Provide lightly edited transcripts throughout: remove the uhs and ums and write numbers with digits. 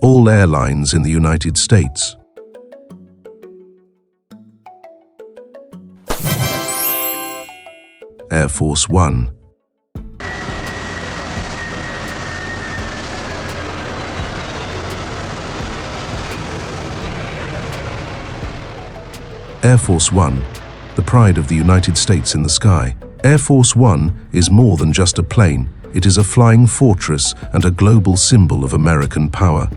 All airlines in the United States. Air Force One. Air Force One, the pride of the United States in the sky. Air Force One is more than just a plane. It is a flying fortress and a global symbol of American power.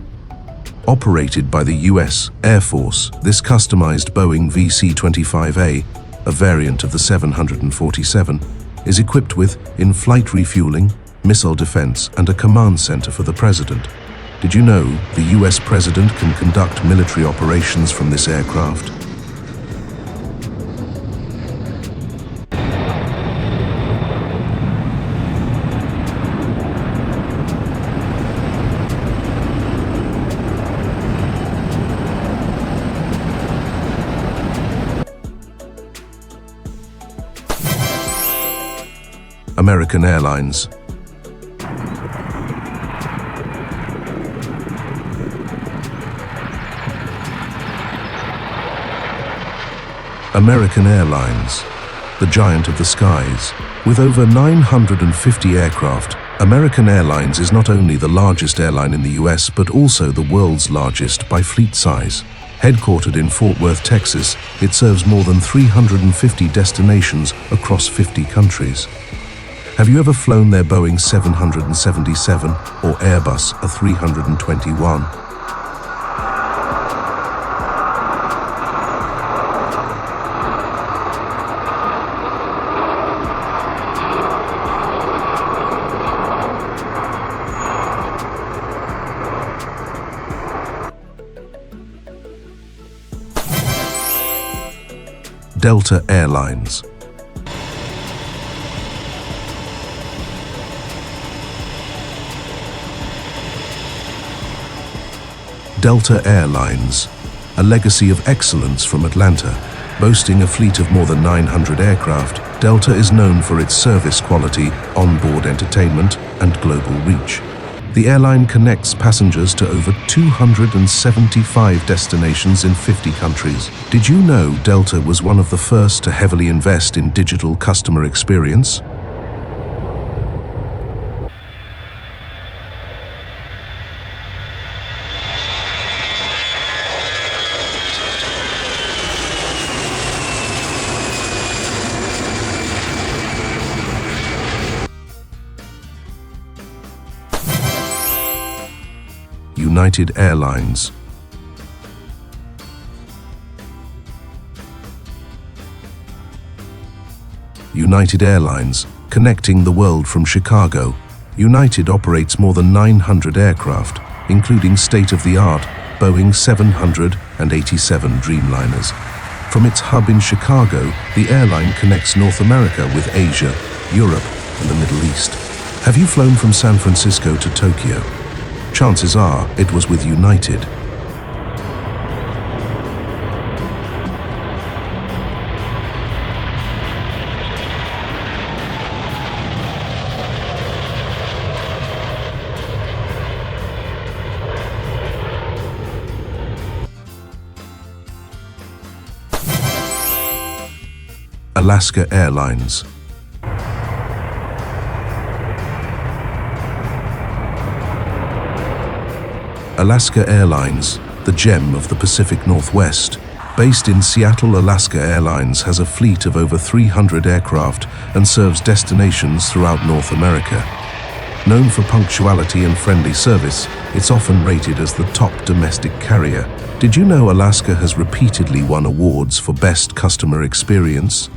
Operated by the U.S. Air Force, this customized Boeing VC-25A, a variant of the 747, is equipped with in-flight refueling, missile defense, and a command center for the president. Did you know the U.S. president can conduct military operations from this aircraft? American Airlines. American Airlines, the giant of the skies. With over 950 aircraft, American Airlines is not only the largest airline in the US, but also the world's largest by fleet size. Headquartered in Fort Worth, Texas, it serves more than 350 destinations across 50 countries. Have you ever flown their Boeing 777 or Airbus A321? Delta Airlines. Delta Airlines, a legacy of excellence from Atlanta. Boasting a fleet of more than 900 aircraft, Delta is known for its service quality, onboard entertainment, and global reach. The airline connects passengers to over 275 destinations in 50 countries. Did you know Delta was one of the first to heavily invest in digital customer experience? United Airlines. United Airlines, connecting the world from Chicago. United operates more than 900 aircraft, including state-of-the-art Boeing 787 Dreamliners. From its hub in Chicago, the airline connects North America with Asia, Europe, and the Middle East. Have you flown from San Francisco to Tokyo? Chances are it was with United. Alaska Airlines. Alaska Airlines, the gem of the Pacific Northwest. Based in Seattle, Alaska Airlines has a fleet of over 300 aircraft and serves destinations throughout North America. Known for punctuality and friendly service, it's often rated as the top domestic carrier. Did you know Alaska has repeatedly won awards for best customer experience?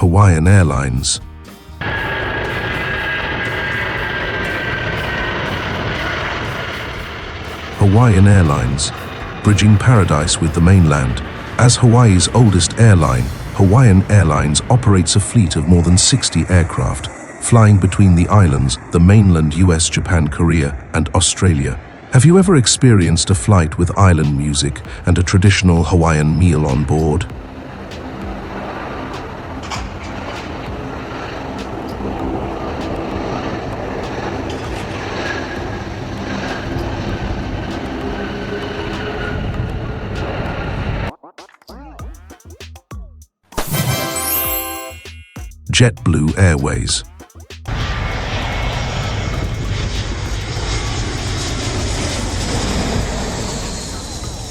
Hawaiian Airlines. Hawaiian Airlines, bridging paradise with the mainland. As Hawaii's oldest airline, Hawaiian Airlines operates a fleet of more than 60 aircraft, flying between the islands, the mainland US, Japan, Korea, and Australia. Have you ever experienced a flight with island music and a traditional Hawaiian meal on board? JetBlue Airways.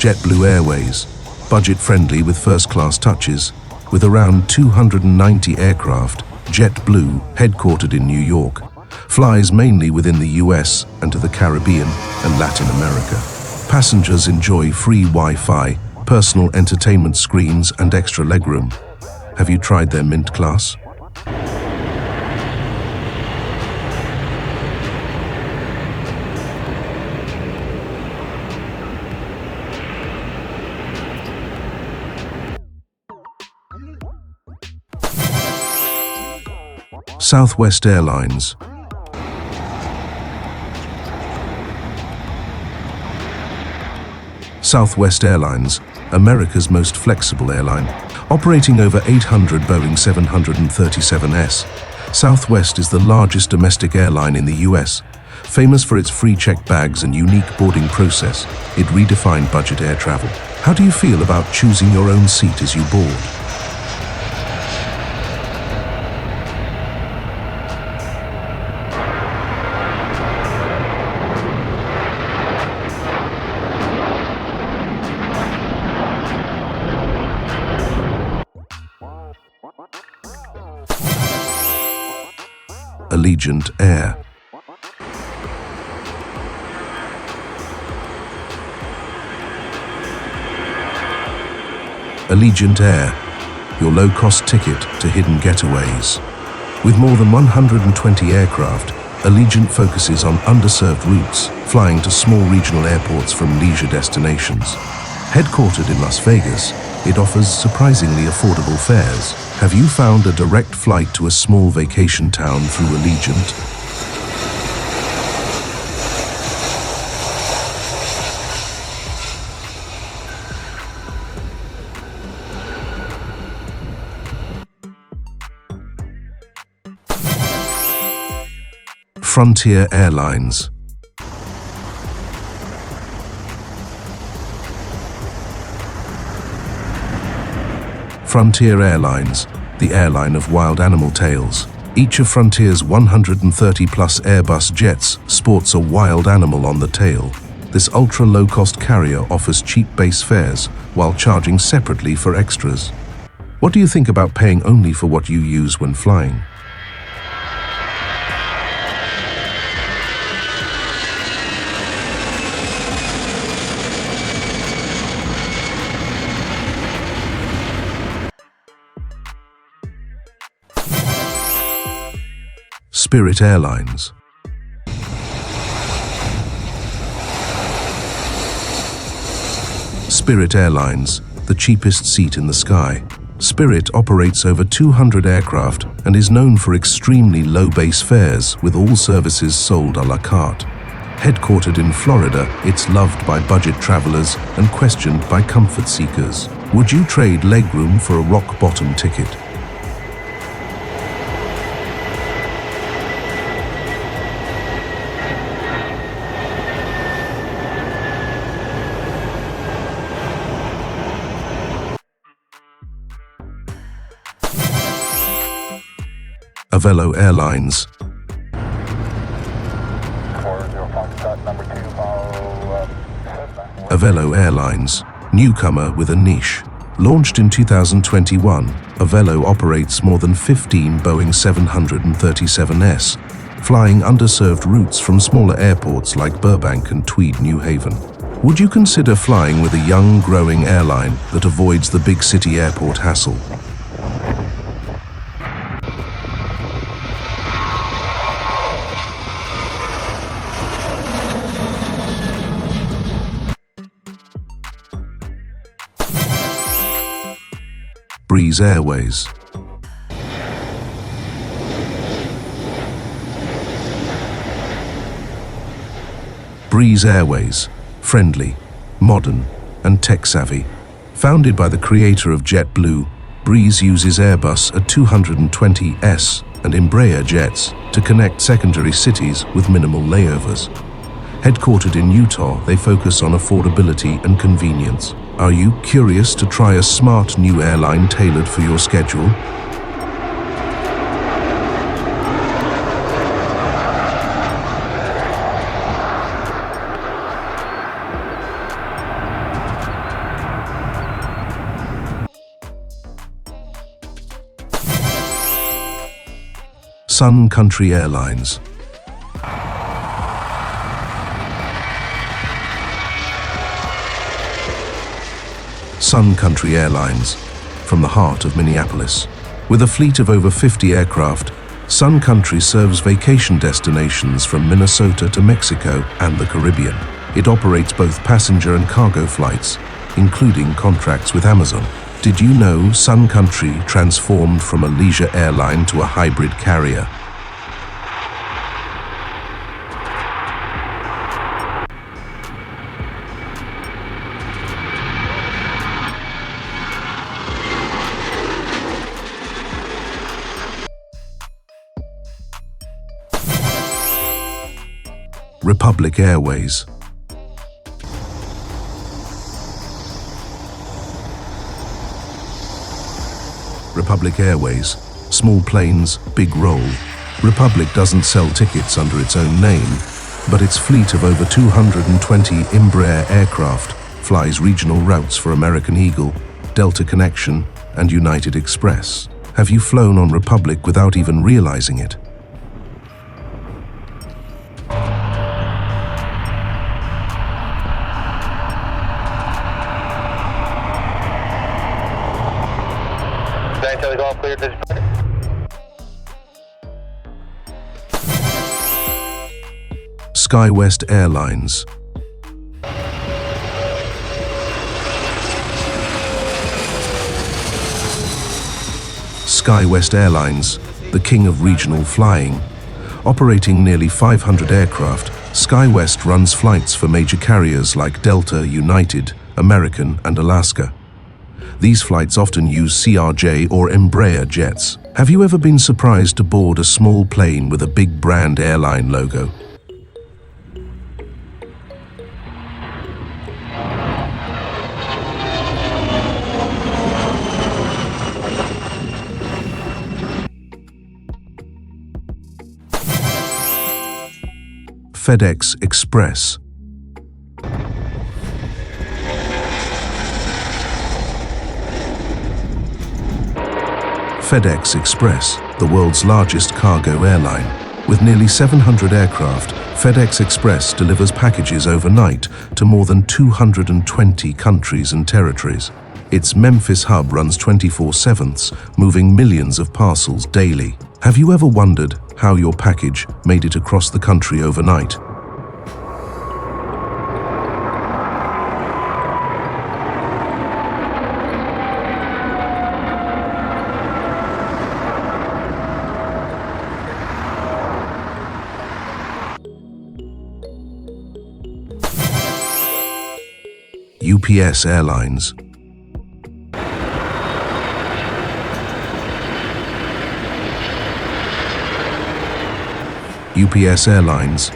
JetBlue Airways, budget-friendly with first-class touches. With around 290 aircraft, JetBlue, headquartered in New York, flies mainly within the US and to the Caribbean and Latin America. Passengers enjoy free Wi-Fi, personal entertainment screens, and extra legroom. Have you tried their Mint class? SkyWest Airlines. SkyWest Airlines, America's most flexible airline, operating over 800 Boeing 737s. SkyWest is the largest domestic airline in the US, famous for its free checked bags and unique boarding process. It redefined budget air travel. How do you feel about choosing your own seat as you board? Allegiant Air. Allegiant Air, your low-cost ticket to hidden getaways. With more than 120 aircraft, Allegiant focuses on underserved routes, flying to small regional airports from leisure destinations. Headquartered in Las Vegas, it offers surprisingly affordable fares. Have you found a direct flight to a small vacation town through Allegiant? Frontier Airlines. Frontier Airlines, the airline of wild animal tales. Each of Frontier's 130-plus Airbus jets sports a wild animal on the tail. This ultra-low-cost carrier offers cheap base fares while charging separately for extras. What do you think about paying only for what you use when flying? Spirit Airlines. Spirit Airlines, the cheapest seat in the sky. Spirit operates over 200 aircraft and is known for extremely low base fares with all services sold a la carte. Headquartered in Florida, it's loved by budget travelers and questioned by comfort seekers. Would you trade legroom for a rock-bottom ticket? Avelo Airlines. Avelo Airlines, newcomer with a niche. Launched in 2021, Avelo operates more than 15 Boeing 737s, flying underserved routes from smaller airports like Burbank and Tweed, New Haven. Would you consider flying with a young, growing airline that avoids the big city airport hassle? Breeze Airways. Breeze Airways, friendly, modern, and tech-savvy. Founded by the creator of JetBlue, Breeze uses Airbus A220s and Embraer jets to connect secondary cities with minimal layovers. Headquartered in Utah, they focus on affordability and convenience. Are you curious to try a smart new airline tailored for your schedule? Country Airlines. Country Airlines, from the heart of Minneapolis. With a fleet of over 50 aircraft, Sun Country serves vacation destinations from Minnesota to Mexico and the Caribbean. It operates both passenger and cargo flights, including contracts with Amazon. Did you know Sun Country transformed from a leisure airline to a hybrid carrier? Republic Airways. Republic Airways, small planes, big roll. Republic doesn't sell tickets under its own name, but its fleet of over 220 Embraer aircraft flies regional routes for American Eagle, Delta Connection, and United Express. Have you flown on Republic without even realizing it? SkyWest Airlines. SkyWest Airlines, the king of regional flying. Operating nearly 500 aircraft, SkyWest runs flights for major carriers like Delta, United, American, and Alaska. These flights often use CRJ or Embraer jets. Have you ever been surprised to board a small plane with a big brand airline logo? FedEx Express. FedEx Express, the world's largest cargo airline. With nearly 700 aircraft, FedEx Express delivers packages overnight to more than 220 countries and territories. Its Memphis hub runs 24/7, moving millions of parcels daily. Have you ever wondered how your package made it across the country overnight? UPS Airlines. UPS Airlines,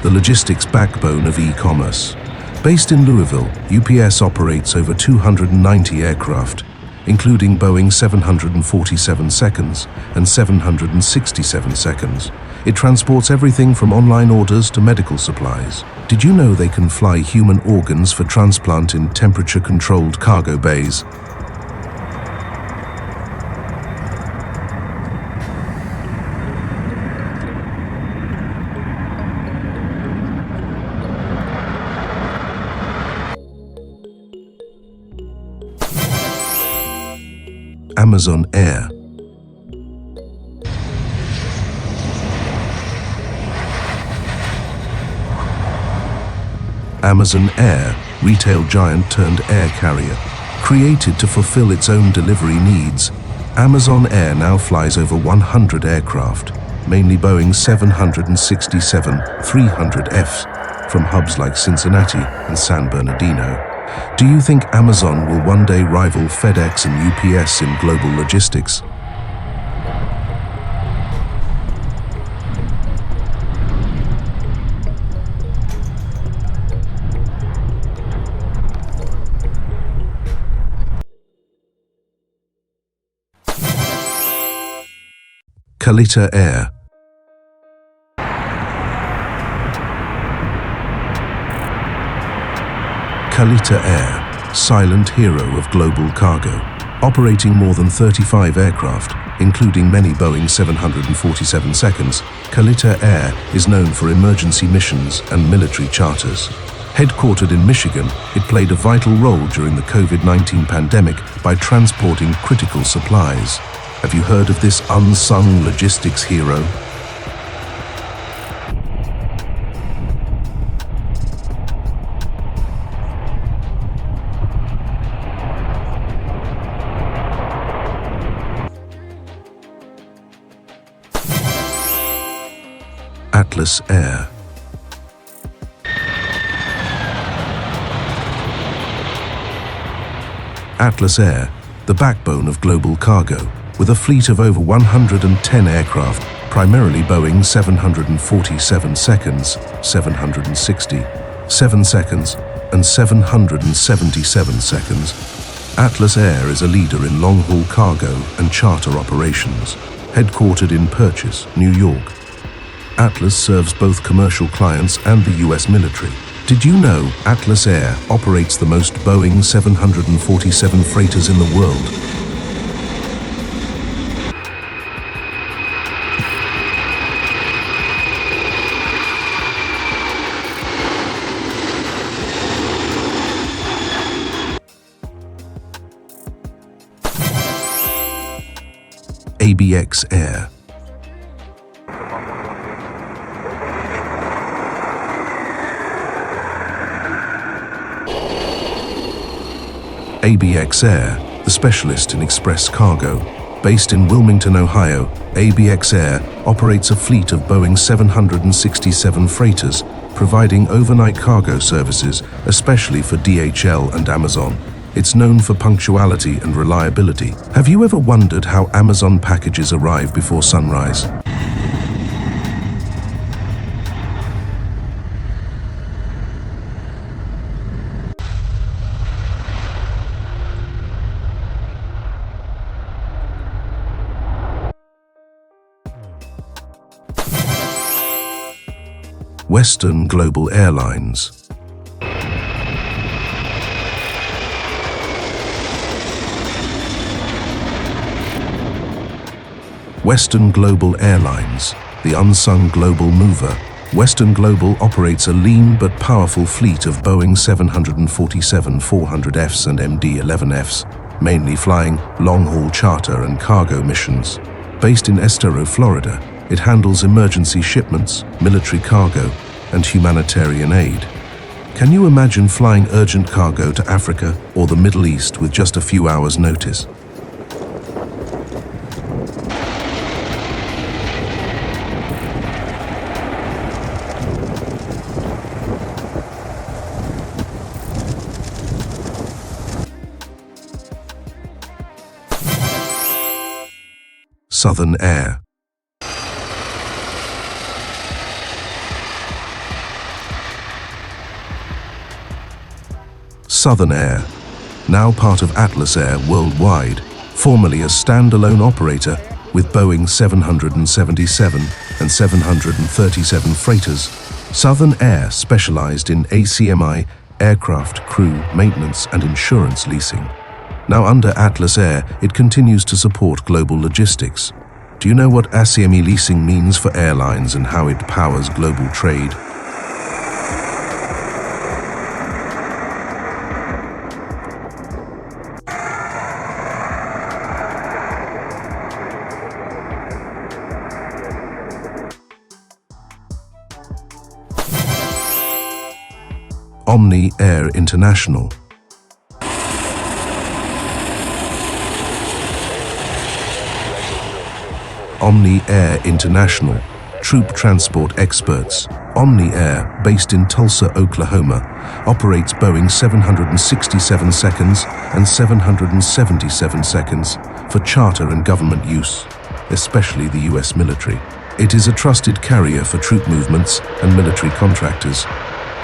the logistics backbone of e-commerce. Based in Louisville, UPS operates over 290 aircraft, including Boeing 747 seconds and 767 seconds. It transports everything from online orders to medical supplies. Did you know they can fly human organs for transplant in temperature-controlled cargo bays? Amazon Air. Amazon Air, retail giant turned air carrier. Created to fulfill its own delivery needs, Amazon Air now flies over 100 aircraft, mainly Boeing 767-300Fs, from hubs like Cincinnati and San Bernardino. Do you think Amazon will one day rival FedEx and UPS in global logistics? Kalitta Air. Kalitta Air, silent hero of global cargo. Operating more than 35 aircraft, including many Boeing 747 seconds, Kalitta Air is known for emergency missions and military charters. Headquartered in Michigan, it played a vital role during the COVID-19 pandemic by transporting critical supplies. Have you heard of this unsung logistics hero? Atlas Air. Atlas Air, the backbone of global cargo, with a fleet of over 110 aircraft, primarily Boeing 747 seconds, 760, 7 seconds, and 777 seconds. Atlas Air is a leader in long-haul cargo and charter operations, headquartered in Purchase, New York. Atlas serves both commercial clients and the US military. Did you know Atlas Air operates the most Boeing 747 freighters in the world? ABX Air. ABX Air, the specialist in express cargo. Based in Wilmington, Ohio, ABX Air operates a fleet of Boeing 767 freighters, providing overnight cargo services, especially for DHL and Amazon. It's known for punctuality and reliability. Have you ever wondered how Amazon packages arrive before sunrise? Western Global Airlines. Western Global Airlines, the unsung global mover. Western Global operates a lean but powerful fleet of Boeing 747 400Fs and MD-11Fs, mainly flying long-haul charter and cargo missions. Based in Estero, Florida, it handles emergency shipments, military cargo, and humanitarian aid. Can you imagine flying urgent cargo to Africa or the Middle East with just a few hours' notice? Southern Air. Southern Air, now part of Atlas Air Worldwide, formerly a standalone operator with Boeing 777 and 737 freighters. Southern Air specialized in ACMI, aircraft, crew, maintenance, and insurance leasing. Now under Atlas Air, it continues to support global logistics. Do you know what ACMI leasing means for airlines and how it powers global trade? Omni Air International. Omni Air International, troop transport experts. Omni Air, based in Tulsa, Oklahoma, operates Boeing 767 seconds and 777 seconds for charter and government use, especially the U.S. military. It is a trusted carrier for troop movements and military contractors.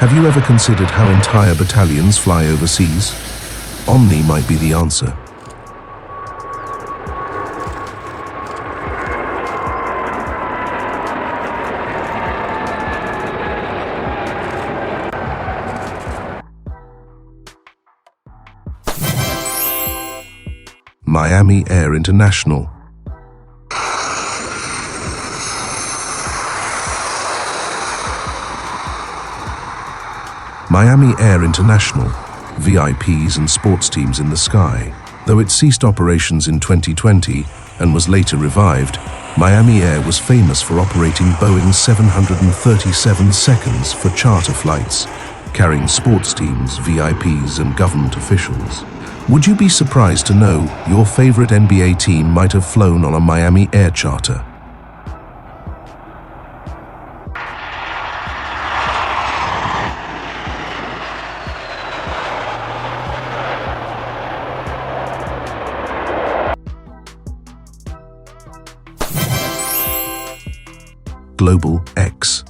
Have you ever considered how entire battalions fly overseas? Omni might be the answer. Miami Air International. Miami Air International, VIPs and sports teams in the sky. Though it ceased operations in 2020 and was later revived, Miami Air was famous for operating Boeing 737 seconds for charter flights, carrying sports teams, VIPs, and government officials. Would you be surprised to know your favorite NBA team might have flown on a Miami Air charter? GlobalX.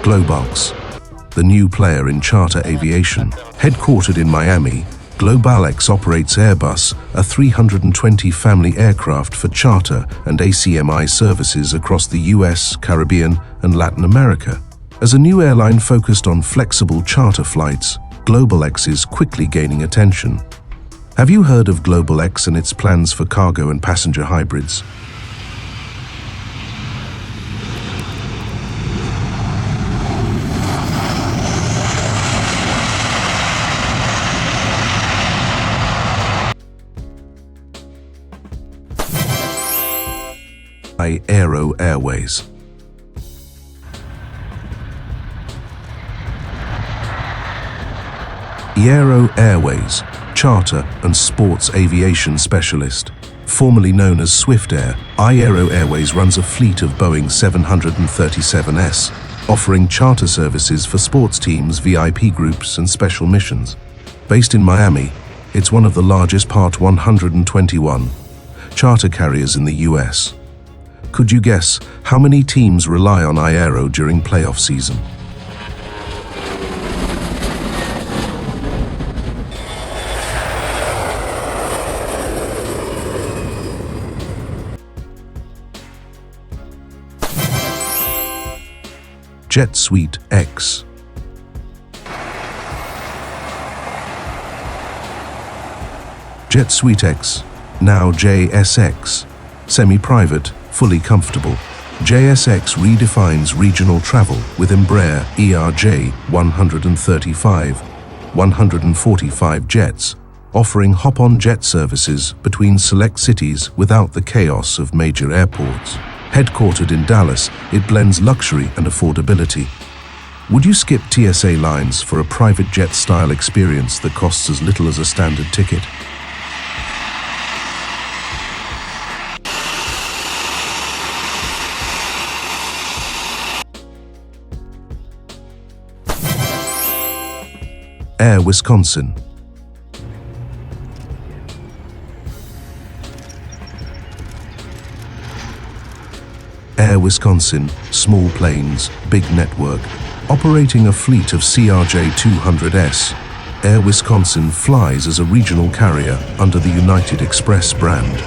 GlobalX, the new player in charter aviation. Headquartered in Miami, GlobalX operates Airbus, a 320 family aircraft for charter and ACMI services across the US, Caribbean, and Latin America. As a new airline focused on flexible charter flights, GlobalX is quickly gaining attention. Have you heard of GlobalX and its plans for cargo and passenger hybrids? iAero Airways. aAero Airways, charter and sports aviation specialist. Formerly known as Swift Air, iAero Airways runs a fleet of Boeing 737s, offering charter services for sports teams, VIP groups, and special missions. Based in Miami, it's one of the largest Part 121 charter carriers in the US. Could you guess how many teams rely on iAero during playoff season? JetSuiteX. JetSuiteX, now JSX, semi-private, fully comfortable. JSX redefines regional travel with Embraer ERJ 135, 145 jets, offering hop-on jet services between select cities without the chaos of major airports. Headquartered in Dallas, it blends luxury and affordability. Would you skip TSA lines for a private jet-style experience that costs as little as a standard ticket? Air Wisconsin. Air Wisconsin, small planes, big network, operating a fleet of CRJ-200s. Air Wisconsin flies as a regional carrier under the United Express brand.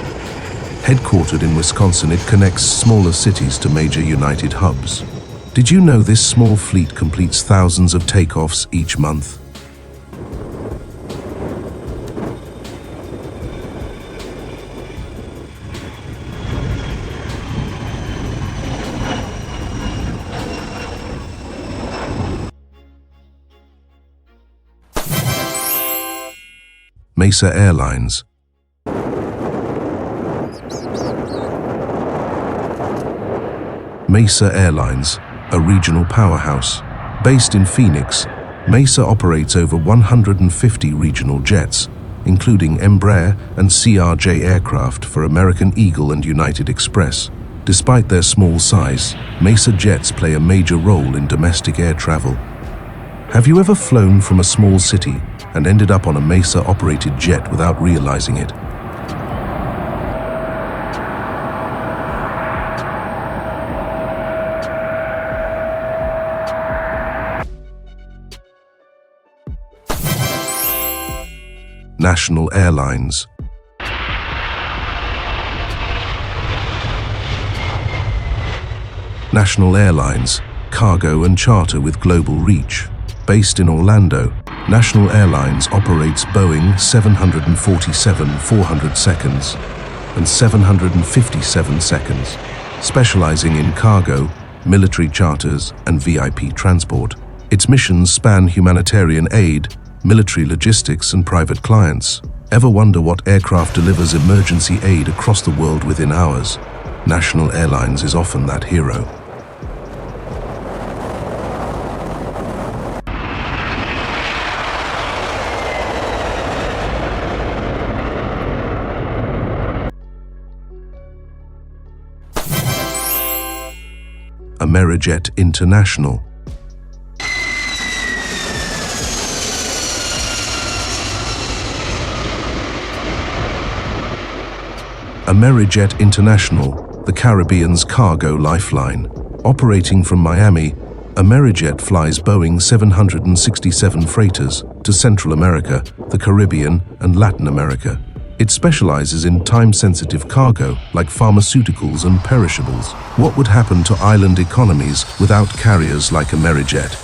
Headquartered in Wisconsin, it connects smaller cities to major United hubs. Did you know this small fleet completes thousands of takeoffs each month? Mesa Airlines. Mesa Airlines, a regional powerhouse. Based in Phoenix, Mesa operates over 150 regional jets, including Embraer and CRJ aircraft for American Eagle and United Express. Despite their small size, Mesa jets play a major role in domestic air travel. Have you ever flown from a small city and ended up on a Mesa-operated jet without realizing it? National Airlines. National Airlines, cargo and charter with global reach. Based in Orlando, National Airlines operates Boeing 747-400 seconds and 757 seconds, specializing in cargo, military charters, and VIP transport. Its missions span humanitarian aid, military logistics, and private clients. Ever wonder what aircraft delivers emergency aid across the world within hours? National Airlines is often that hero. Amerijet International. Amerijet International, the Caribbean's cargo lifeline. Operating from Miami, Amerijet flies Boeing 767 freighters to Central America, the Caribbean, and Latin America. It specializes in time-sensitive cargo like pharmaceuticals and perishables. What would happen to island economies without carriers like Amerijet?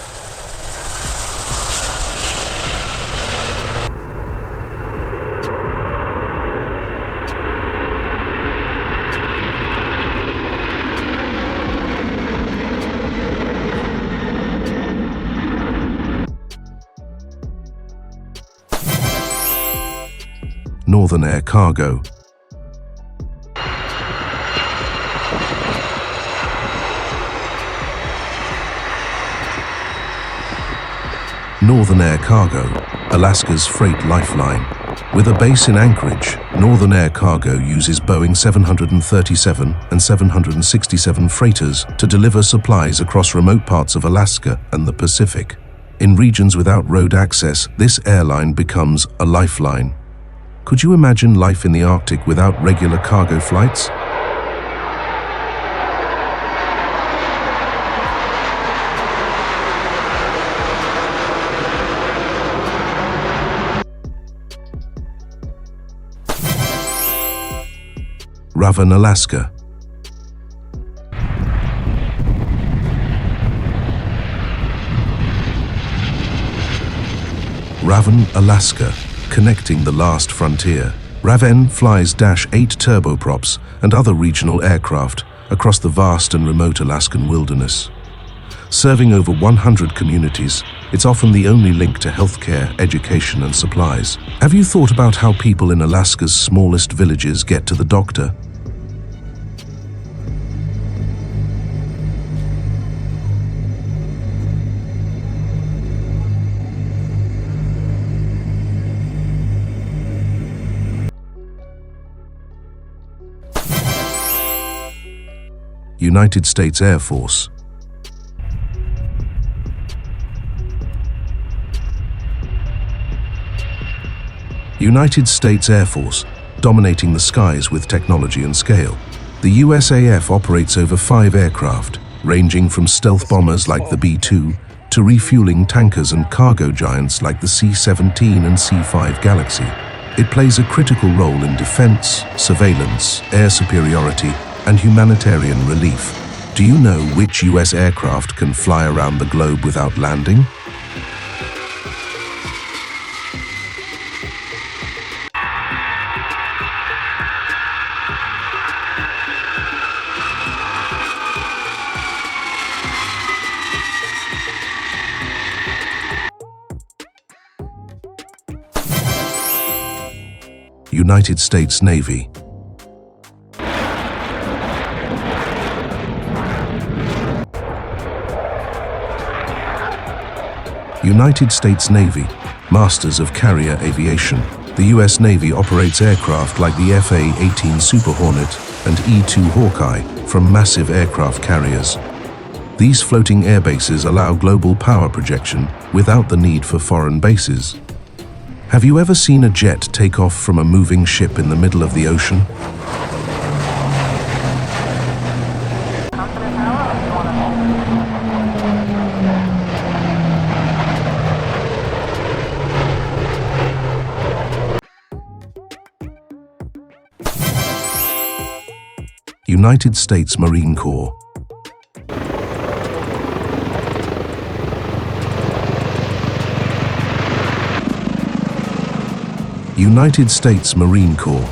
Northern Air Cargo. Northern Air Cargo, Alaska's freight lifeline. With a base in Anchorage, Northern Air Cargo uses Boeing 737 and 767 freighters to deliver supplies across remote parts of Alaska and the Pacific. In regions without road access, this airline becomes a lifeline. Could you imagine life in the Arctic without regular cargo flights? Ravn Alaska. Ravn Alaska, connecting the last frontier. Ravn flies Dash 8 turboprops and other regional aircraft across the vast and remote Alaskan wilderness. Serving over 100 communities, it's often the only link to healthcare, education, and supplies. Have you thought about how people in Alaska's smallest villages get to the doctor? United States Air Force. United States Air Force, dominating the skies with technology and scale. The USAF operates over 5 aircraft, ranging from stealth bombers like the B-2 to refueling tankers and cargo giants like the C-17 and C-5 Galaxy. It plays a critical role in defense, surveillance, air superiority, and humanitarian relief. Do you know which US aircraft can fly around the globe without landing? United States Navy. United States Navy, masters of carrier aviation. The US Navy operates aircraft like the FA-18 Super Hornet and E-2 Hawkeye from massive aircraft carriers. These floating air bases allow global power projection without the need for foreign bases. Have you ever seen a jet take off from a moving ship in the middle of the ocean? United States Marine Corps. United States Marine Corps.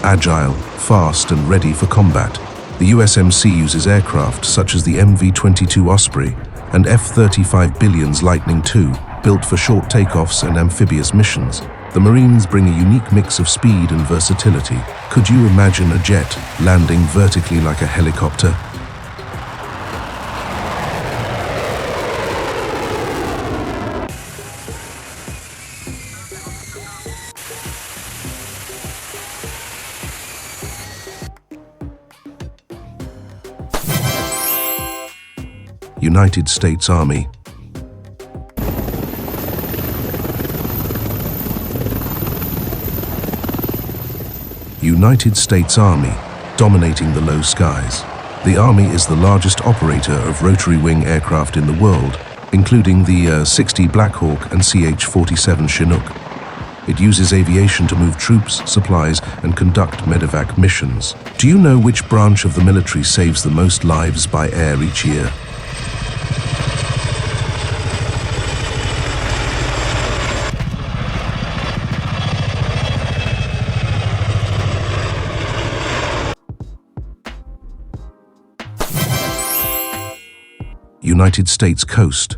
Agile, fast and ready for combat. The USMC uses aircraft such as the MV-22 Osprey and F-35 Billion's Lightning II, built for short takeoffs and amphibious missions. The Marines bring a unique mix of speed and versatility. Could you imagine a jet landing vertically like a helicopter? United States Army. United States Army, dominating the low skies. The Army is the largest operator of rotary-wing aircraft in the world, including the 60 Black Hawk and CH-47 Chinook. It uses aviation to move troops, supplies, and conduct medevac missions. Do you know which branch of the military saves the most lives by air each year? United States Coast.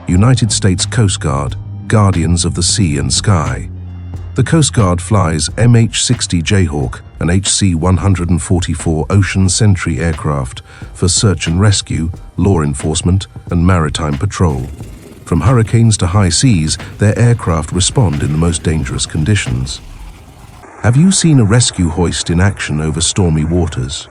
United States Coast Guard, guardians of the sea and sky. The Coast Guard flies MH-60 Jayhawk and HC-144 Ocean Sentry aircraft for search and rescue, law enforcement, and maritime patrol. From hurricanes to high seas, their aircraft respond in the most dangerous conditions. Have you seen a rescue hoist in action over stormy waters?